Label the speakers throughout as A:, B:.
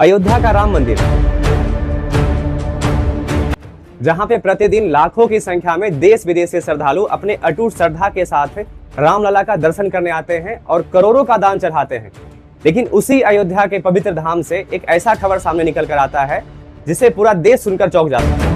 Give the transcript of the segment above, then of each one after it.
A: अयोध्या का राम मंदिर, जहां पे प्रतिदिन लाखों की संख्या में देश विदेश से श्रद्धालु अपने अटूट श्रद्धा के साथ रामलला का दर्शन करने आते हैं और करोड़ों का दान चढ़ाते हैं। लेकिन उसी अयोध्या के पवित्र धाम से एक ऐसा खबर सामने निकल कर आता है जिसे पूरा देश सुनकर चौंक जाता है।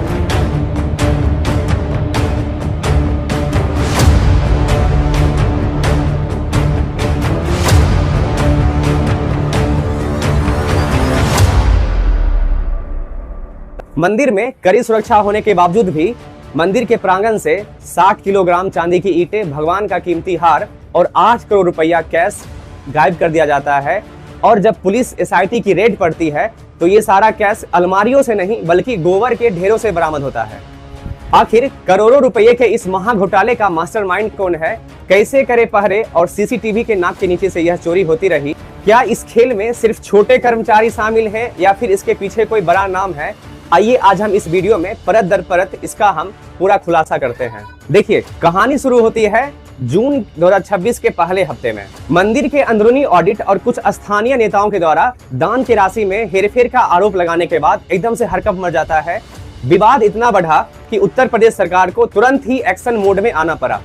A: मंदिर में कड़ी सुरक्षा होने के बावजूद भी मंदिर के प्रांगण से 60 किलोग्राम चांदी की ईंटें, भगवान का कीमती हार और 8 करोड़ रुपया कैश गायब कर दिया जाता है। और जब पुलिस एसआईटी की रेड पड़ती है तो ये सारा कैश अलमारियों से नहीं बल्कि गोबर के ढेरों से बरामद होता है। आखिर करोड़ों रुपये के इस महाघोटाले का मास्टरमाइंड कौन है, कैसे करे पहरे और सीसीटीवी के नाक के नीचे से यह चोरी होती रही? क्या इस खेल में सिर्फ छोटे कर्मचारी शामिल हैं या फिर इसके पीछे कोई बड़ा नाम है? आइए आज हम इस वीडियो में परत दर परत इसका हम पूरा खुलासा करते हैं। देखिए, कहानी शुरू होती है जून 2026 के पहले हफ्ते में। मंदिर के अंदरूनी ऑडिट और कुछ स्थानीय नेताओं के द्वारा दान की राशि में हेरफेर का आरोप लगाने के बाद एकदम से हड़कंप मच जाता है। विवाद इतना बढ़ा कि उत्तर प्रदेश सरकार को तुरंत ही एक्शन मोड में आना पड़ा।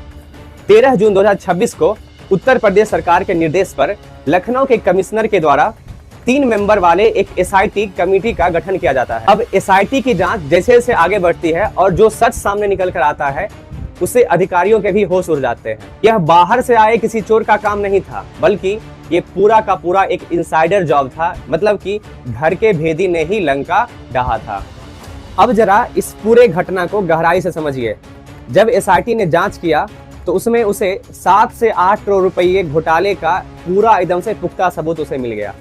A: 13 जून 2026 को उत्तर प्रदेश सरकार के निर्देश पर लखनऊ के कमिश्नर के द्वारा 3 मेंबर वाले एक एसआईटी कमेटी का गठन किया जाता है। अब एसआईटी की जांच जैसे जैसे आगे बढ़ती है और जो सच सामने निकल कर आता है उससे अधिकारियों के भी होश उड़ जाते हैं। यह बाहर से आए किसी चोर का काम नहीं था, बल्कि ये पूरा का पूरा एक इनसाइडर जॉब था। मतलब कि घर के भेदी ने ही लंका ढहा था। अब जरा इस पूरे घटना को गहराई से समझिए। जब एसआईटी ने जांच किया तो उसमें उसे 7 से 8 करोड़ रुपये घोटाले का पूरा एकदम से पुख्ता सबूत उसे मिल गया।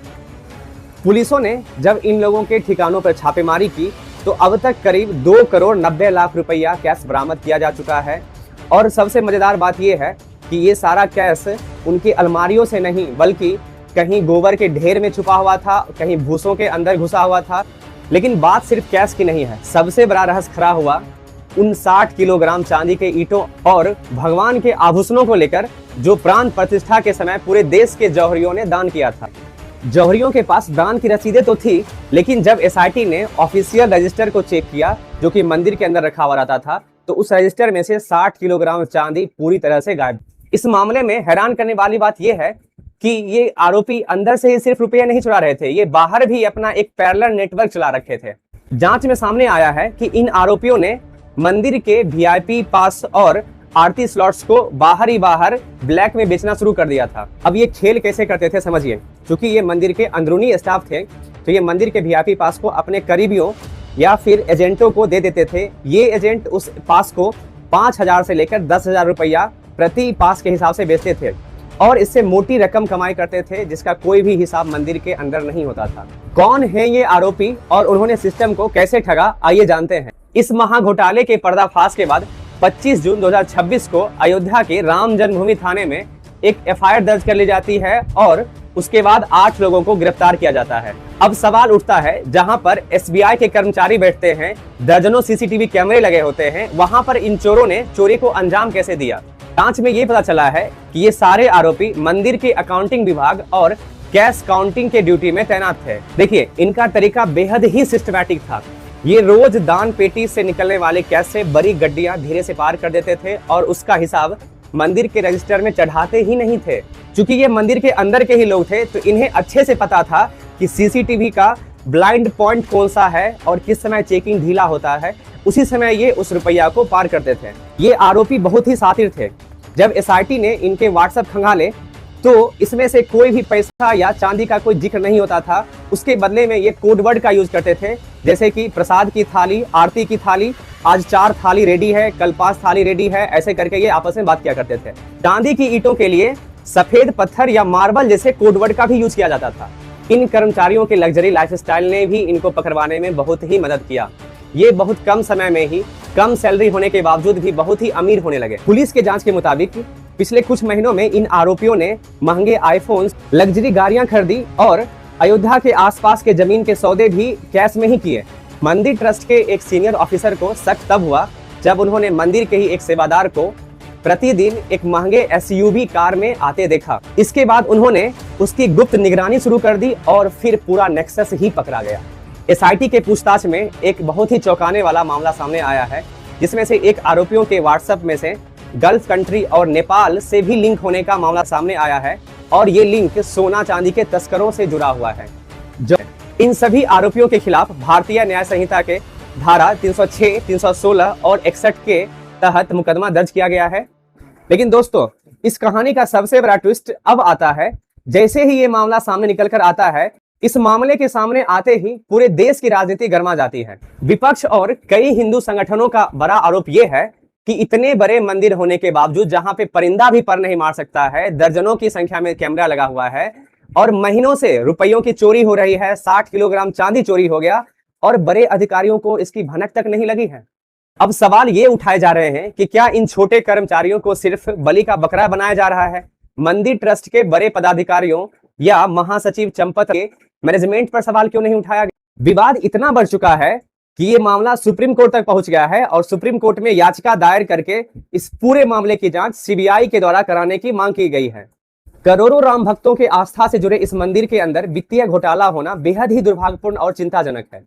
A: पुलिसों ने जब इन लोगों के ठिकानों पर छापेमारी की तो अब तक करीब 2 करोड़ 90 लाख रुपया कैश बरामद किया जा चुका है। और सबसे मजेदार बात यह है कि ये सारा कैश उनकी अलमारियों से नहीं बल्कि कहीं गोबर के ढेर में छुपा हुआ था, कहीं भूसों के अंदर घुसा हुआ था। लेकिन बात सिर्फ कैश की नहीं है, सबसे बड़ा रहस्य खड़ा हुआ उन 60 किलोग्राम चांदी के ईंटों और भगवान के आभूषणों को लेकर जो प्राण प्रतिष्ठा के समय पूरे देश के जौहरियों ने दान किया था। जौहरियों के पास दान की रसीदें तो थी, लेकिन जब एसआईटी ने ऑफिशियल रजिस्टर को चेक किया जो कि मंदिर के अंदर रखा हुआ रहता था तो उस रजिस्टर में से 60 किलोग्राम चांदी पूरी तरह से गायब। इस मामले में हैरान करने वाली बात यह है कि ये आरोपी अंदर से ही सिर्फ रुपये नहीं चुरा रहे थे, ये बाहर भी अपना एक पैरेलल नेटवर्क चला रखे थे। जांच में सामने आया है कि इन आरोपियों ने मंदिर के वीआईपी पास और आरती स्लॉट्स को बाहर ही बाहर ब्लैक में बेचना शुरू कर दिया था। अब ये खेल कैसे करते थे समझिए। क्योंकि ये मंदिर के अंदरूनी स्टाफ थे तो ये मंदिर के वीआईपी पास को अपने करीबियों या फिर एजेंटों को दे देते थे। ये एजेंट उस पास को 5,000 से लेकर 10,000 रुपया प्रति पास के हिसाब से बेचते थे और इससे मोटी रकम कमाई करते थे जिसका कोई भी हिसाब मंदिर के अंदर नहीं होता था। कौन है ये आरोपी और उन्होंने सिस्टम को कैसे ठगा, आइए जानते हैं। इस महाघोटाले के पर्दाफाश के बाद 25 जून 2026 को अयोध्या के राम जन्मभूमि थाने में एक एफआईआर दर्ज कर ली जाती है और उसके बाद 8 लोगों को गिरफ्तार किया जाता है। अब सवाल उठता है, जहां पर एसबीआई के कर्मचारी बैठते हैं, दर्जनों सीसीटीवी कैमरे लगे होते हैं, वहां पर इन चोरों ने चोरी को अंजाम कैसे दिया? जांच में ये पता चला है कि ये सारे आरोपी मंदिर के अकाउंटिंग विभाग और कैश काउंटिंग के ड्यूटी में तैनात थे। देखिए, इनका तरीका बेहद ही सिस्टमैटिक था। ये रोज दान पेटी से निकलने वाले कैश से बड़ी गड्डियां धीरे से पार कर देते थे और उसका हिसाब मंदिर के रजिस्टर में चढ़ाते ही नहीं थे। क्योंकि ये मंदिर के अंदर के ही लोग थे तो इन्हें अच्छे से पता था कि सीसीटीवी का ब्लाइंड पॉइंट कौन सा है और किस समय चेकिंग ढीला होता है, उसी समय ये उस रुपया को पार करते थे। ये आरोपी बहुत ही शातिर थे। जब एसआईटी ने इनके व्हाट्सएप खंगाले तो इसमें से कोई भी पैसा या चांदी का कोई जिक्र नहीं होता था। उसके बदले में ये कोडवर्ड का यूज करते थे, जैसे कि प्रसाद की थाली, आरती की थाली, आज 4 थाली रेडी है, कल 5 थाली रेडी है, ऐसे करके ये आपस में बात किया करते थे। चांदी की ईंटों के लिए सफेद पत्थर या मार्बल जैसे कोडवर्ड का भी यूज किया जाता था। इन कर्मचारियों के लग्जरी लाइफस्टाइल ने भी इनको पकड़वाने में बहुत ही मदद किया। ये बहुत कम समय में ही कम सैलरी होने के बावजूद भी बहुत ही अमीर होने लगे। पुलिस के जांच के मुताबिक पिछले कुछ महीनों में इन आरोपियों ने महंगे आईफोन्स, लग्जरी गाड़ियां खरीदी और अयोध्या के आसपास के जमीन के सौदे भी कैश में ही किए। मंदिर ट्रस्ट के एक सीनियर ऑफिसर को शक तब हुआ जब उन्होंने मंदिर के ही एक सेवादार को प्रतिदिन एक महंगे एसयूवी कार में आते देखा। इसके बाद उन्होंने उसकी गुप्त निगरानी शुरू कर दी और फिर पूरा नेक्सस ही पकड़ा गया। एसआईटी के पूछताछ में एक बहुत ही चौंकाने वाला मामला सामने आया है, जिसमें से एक आरोपियों के व्हाट्सएप में से गल्फ कंट्री और नेपाल से भी लिंक होने का मामला सामने आया है और ये लिंक सोना चांदी के तस्करों से जुड़ा हुआ है। जो इन सभी आरोपियों के खिलाफ भारतीय न्याय संहिता के धारा 306, 316 और 61 के तहत मुकदमा दर्ज किया गया है। लेकिन दोस्तों, इस कहानी का सबसे बड़ा ट्विस्ट अब आता है। जैसे ही ये मामला सामने निकल कर आता है, इस मामले के सामने आते ही पूरे देश की राजनीति गर्मा जाती है। विपक्ष और कई हिंदू संगठनों का बड़ा आरोप यह है कि इतने बड़े मंदिर होने के बावजूद, जहां पे परिंदा भी पर नहीं मार सकता है, दर्जनों की संख्या में कैमरा लगा हुआ है और महीनों से रुपयों की चोरी हो रही है, 60 किलोग्राम चांदी चोरी हो गया और बड़े अधिकारियों को इसकी भनक तक नहीं लगी है। अब सवाल ये उठाए जा रहे हैं कि क्या इन छोटे कर्मचारियों को सिर्फ बलि का बकरा बनाया जा रहा है? मंदिर ट्रस्ट के बड़े पदाधिकारियों या महासचिव चंपत के मैनेजमेंट पर सवाल क्यों नहीं उठाया गया? विवाद इतना बढ़ चुका है कि ये मामला सुप्रीम कोर्ट तक पहुंच गया है और सुप्रीम कोर्ट में याचिका दायर करके इस पूरे मामले की जांच सीबीआई के द्वारा कराने की मांग की गई है। करोड़ों राम भक्तों के आस्था से जुड़े इस मंदिर के अंदर वित्तीय घोटाला होना बेहद ही दुर्भाग्यपूर्ण और चिंताजनक है।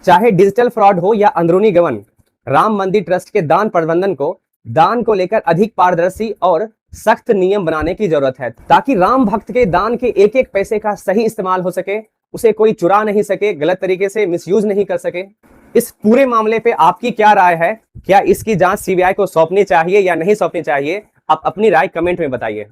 A: चाहे डिजिटल फ्रॉड हो या अंदरूनी गबन, राम मंदिर ट्रस्ट के दान प्रबंधन को दान को लेकर अधिक पारदर्शी और सख्त नियम बनाने की जरूरत है, ताकि राम भक्त के दान के एक एक पैसे का सही इस्तेमाल हो सके, उसे कोई चुरा नहीं सके, गलत तरीके से मिसयूज नहीं कर सके। इस पूरे मामले पे आपकी क्या राय है? क्या इसकी जांच सीबीआई को सौंपनी चाहिए या नहीं सौंपनी चाहिए? आप अपनी राय कमेंट में बताइए।